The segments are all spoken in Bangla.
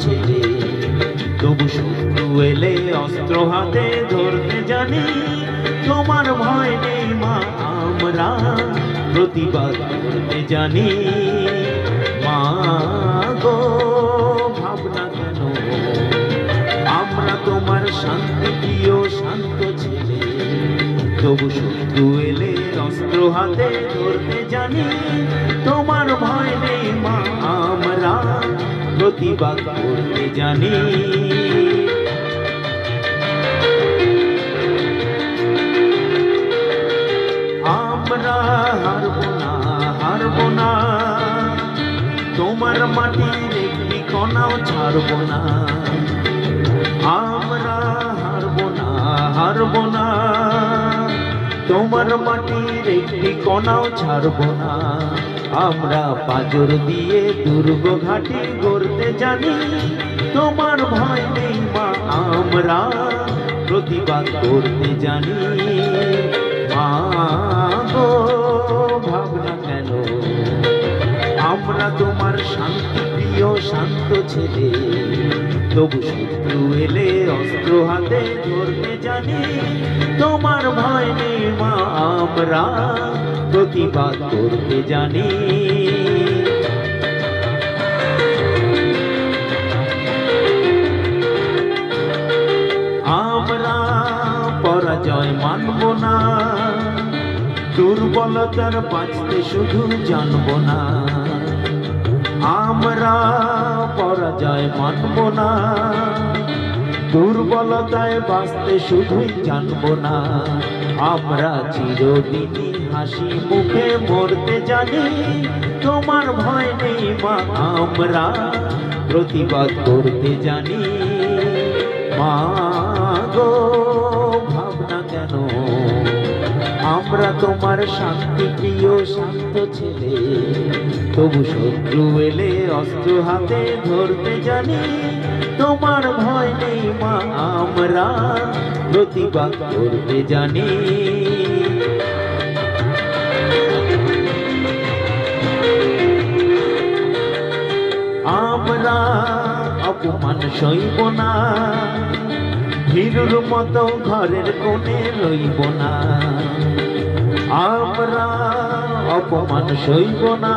ছেলে, তবু শত্রু এলে অস্ত্র হাতে ধরতে জানি। তোমার ভয় নেই মা, আমরা প্রতিবাদ করতে জানি। মা গো ভাবনা কেন, আমরা তোমার শান্তি প্রিয় শান্ত ছেলে, তবু শত্রু এলে অস্ত্র হাতে ধরতে জানি। তোমার ভয় নেই মা, আমরা প্রতিবাদ করতে জানি। আমরা হারব না, হারব না, তোমার মাটির একটি কণাও ছাড়ব না। আমরা হারব না, হারব না, তোমার মাটির একটি কণাও ছাড়ব না। আমরা পাজর দিয়ে দুর্গ ঘাটি গড়তে জানি। তোমার ভয় নেই মা, আমরা প্রতিবাদ করতে জানি। মা গো ভাবনা কেন, আমরা তোমার শান্তি প্রিয় শান্ত ছেলে, তবু শত্রু এলে অস্ত্র হাতে ধরতে জানি। তোমার ভয় নেই মা, আমরা প্রতিবাদ করতে জানি। আমরা পরাজয় মানব না, দুর্বলতার বাঁচতে শুধু জানব না। আমরা পরাজয় মানব না, দুর্বলতায় বাঁচতে শুধুই জানব না। আমরা চিরদিনই হাসি মুখে মরতে জানি। তোমার ভয় নেই মা, আমরা প্রতিবাদ করতে জানি। মা গো ভাবনা কেন, আমরা তোমার শান্তি প্রিয় শান্ত ছেলে, তবু শত্রু এলে অস্ত্র হাতে ধরতে জানি। তোমার ভয় নেই মা, আমরা প্রতিবাদ করতে জানি। আমরা অপমান সইব না, ভীরুর মতো ঘরের কোণে রইব না। আমরা অপমান সইব না,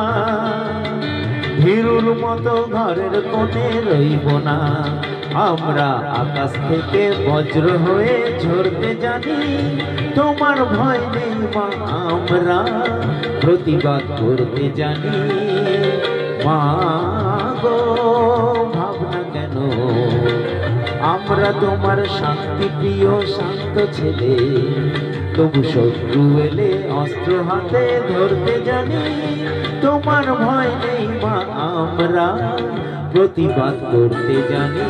ভীরুর মতো ঘরের কোণে রইব না। আমরা আকাশ থেকে বজ্র হয়ে ঝরতে জানি। তোমার ভয় নেই মা, আমরা প্রতিবাদ করতে জানি। মা গো ভাবনা কেন, আমরা তোমার শান্তি প্রিয় শান্ত ছেলে, তবু শত্রু এলে অস্ত্র হাতে ধরতে জানি। তোমার ভয় নেই মা, আমরা প্রতিবাদ করতে জানি।